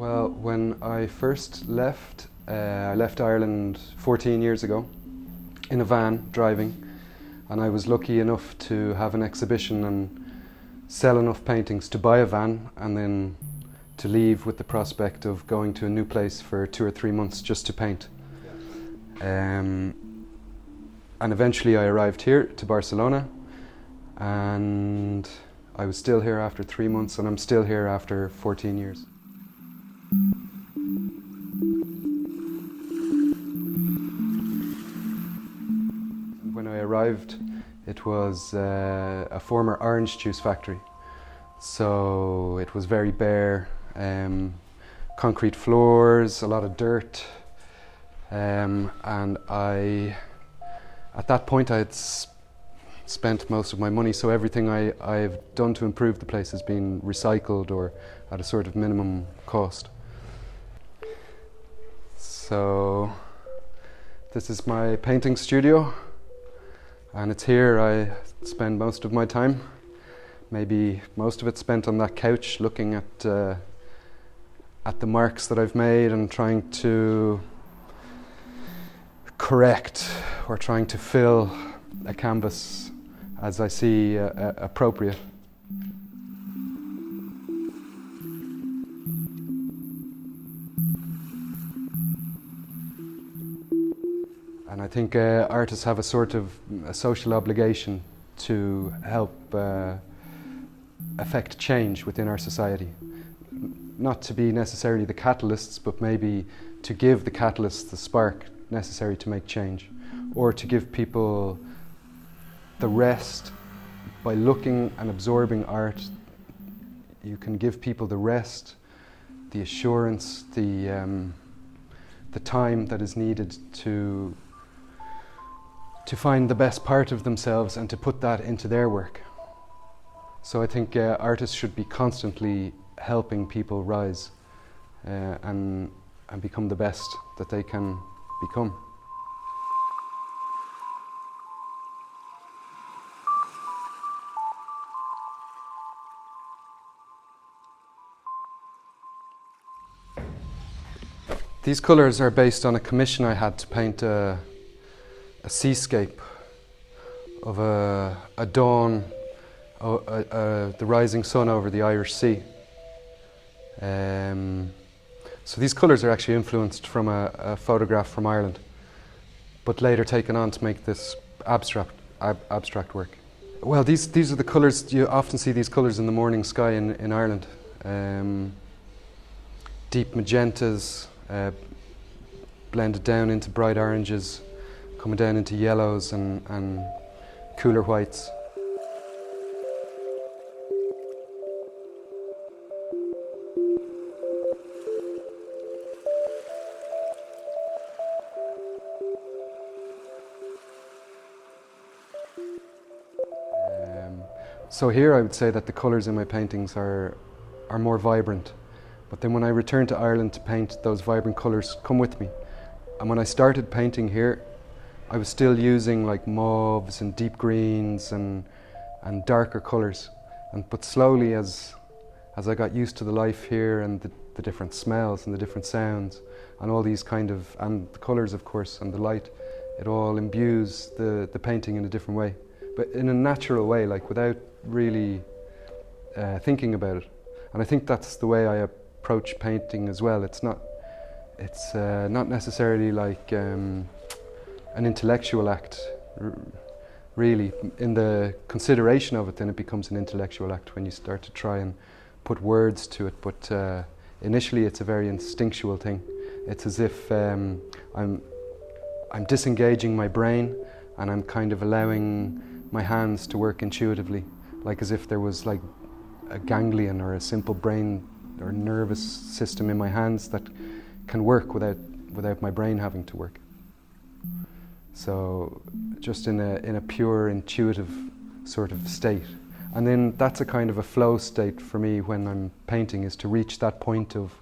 Well, when I first left, I left Ireland 14 years ago in a van driving, and I was lucky enough to have an exhibition and sell enough paintings to buy a van and then to leave with the prospect of going to a new place for 2 or 3 months just to paint. And eventually I arrived here to Barcelona, and I was still here after 3 months, and I'm still here after 14 years. When I arrived, it was a former orange juice factory. So it was very bare, concrete floors, a lot of dirt, and at that point I had spent most of my money, so everything I've done to improve the place has been recycled or at a sort of minimum cost. So this is my painting studio, and it's here I spend most of my time. Maybe most of it spent on that couch looking at the marks that I've made and trying to correct or trying to fill a canvas as I see appropriate. And I think artists have a sort of a social obligation to help affect change within our society. Not to be necessarily the catalysts, but maybe to give the catalysts the spark necessary to make change, or to give people the rest. By looking and absorbing art, you can give people the rest, the assurance, the time that is needed to find the best part of themselves and to put that into their work. So I think artists should be constantly helping people rise and become the best that they can become. These colours are based on a commission I had to paint a seascape of a dawn, the rising sun over the Irish Sea. So these colours are actually influenced from a photograph from Ireland, but later taken on to make this abstract work. Well, these are the colours, you often see these colours in the morning sky in Ireland. Deep magentas, blended down into bright oranges, coming down into yellows and cooler whites. So here I would say that the colours in my paintings are more vibrant, but then when I return to Ireland to paint, those vibrant colours come with me. And when I started painting here, I was still using like mauves and deep greens and darker colours, but slowly as I got used to the life here and the different smells and the different sounds and all these and the colours of course and the light, it all imbues the painting in a different way, but in a natural way, like without really thinking about it. And I think that's the way I approach painting as well. It's not necessarily like an intellectual act, really. In the consideration of it, then it becomes an intellectual act when you start to try and put words to it, but initially it's a very instinctual thing. It's as if I'm disengaging my brain and I'm kind of allowing my hands to work intuitively, like as if there was like a ganglion or a simple brain or nervous system in my hands that can work without my brain having to work. So just in a pure intuitive sort of state. And then that's a kind of a flow state for me when I'm painting, is to reach that point of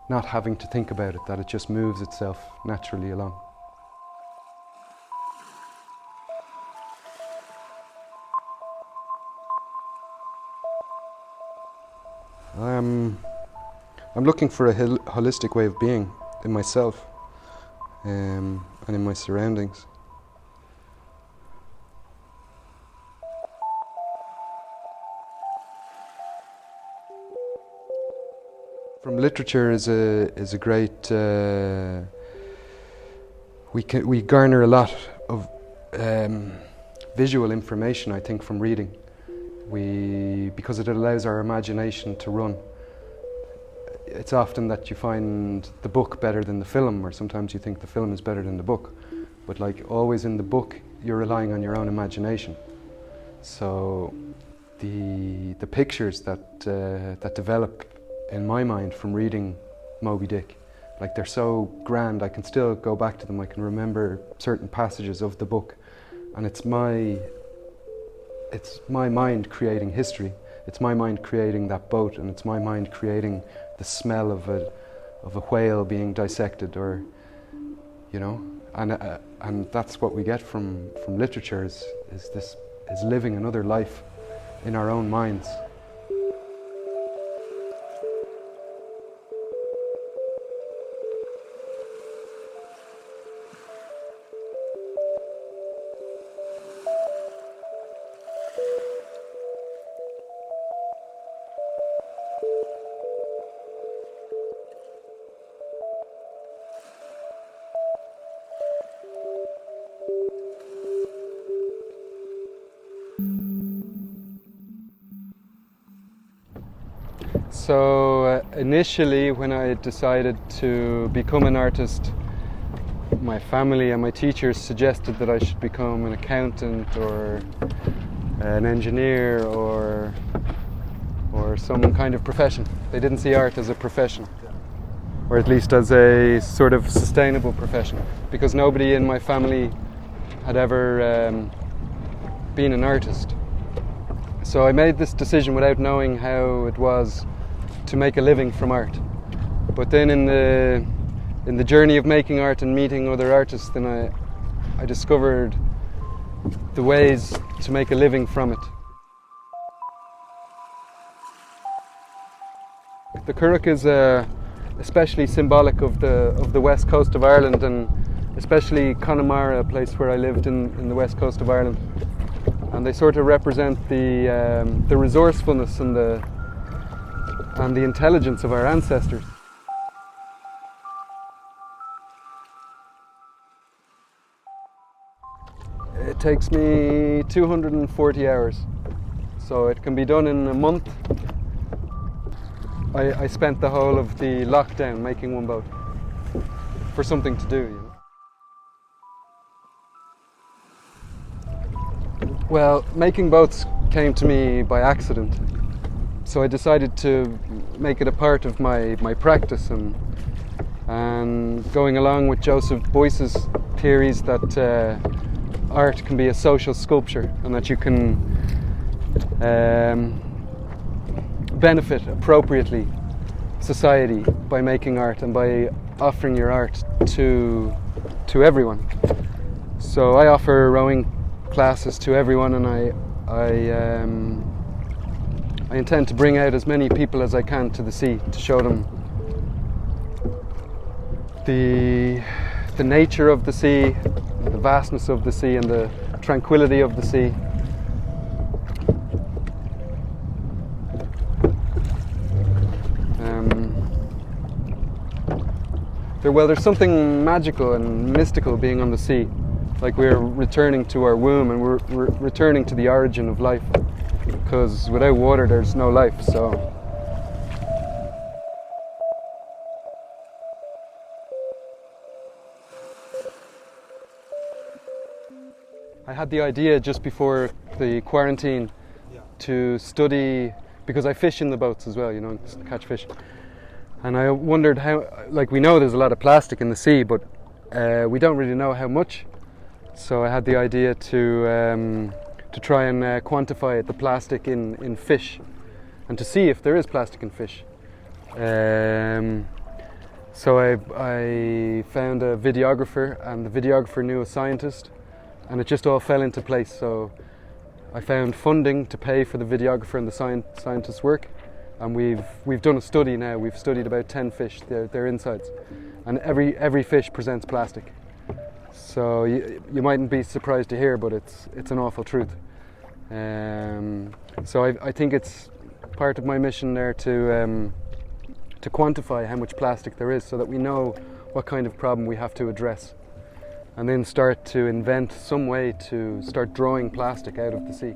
not having to think about it, that it just moves itself naturally along. I'm looking for a holistic way of being in myself and in my surroundings. From literature is a great. We garner a lot of visual information, I think, from reading. Because it allows our imagination to run. It's often that you find the book better than the film, or sometimes you think the film is better than the book. But like always in the book, you're relying on your own imagination. So the pictures that develop in my mind from reading Moby Dick, like they're so grand, I can still go back to them. I can remember certain passages of the book, and it's my mind creating history. It's my mind creating that boat, and it's my mind creating the smell of a whale being dissected, or and that's what we get from literature is living another life in our own minds. So initially, when I decided to become an artist, my family and my teachers suggested that I should become an accountant or an engineer or some kind of profession. They didn't see art as a profession, or at least as a sort of sustainable profession, because nobody in my family had ever been an artist. So I made this decision without knowing how it was to make a living from art. But then in the journey of making art and meeting other artists, then I discovered the ways to make a living from it. The currach is especially symbolic of the west coast of Ireland, and especially Connemara, a place where I lived in the west coast of Ireland. And they sort of represent the resourcefulness and the intelligence of our ancestors. It takes me 240 hours, so it can be done in a month. I spent the whole of the lockdown making one boat for something to do, Well, making boats came to me by accident, so I decided to make it a part of my practice, and going along with Joseph Beuys's theories that art can be a social sculpture and that you can benefit appropriately society by making art and by offering your art to everyone. So I offer rowing classes to everyone, and I intend to bring out as many people as I can to the sea to show them the nature of the sea, the vastness of the sea, and the tranquility of the sea. There's something magical and mystical being on the sea. Like we're returning to our womb, and we're returning to the origin of life, because without water there's no life. So I had the idea just before the quarantine to study, because I fish in the boats as well, catch fish. And I wondered how, we know there's a lot of plastic in the sea, but we don't really know how much. So I had the idea to try and quantify the plastic in fish, and to see if there is plastic in fish. So I found a videographer, and the videographer knew a scientist, and it just all fell into place. So I found funding to pay for the videographer and the scientist's work, And we've done a study now. We've studied about 10 fish, their insides, and every fish presents plastic. So you mightn't be surprised to hear, but it's an awful truth. So I think it's part of my mission there to quantify how much plastic there is, so that we know what kind of problem we have to address, and then start to invent some way to start drawing plastic out of the sea.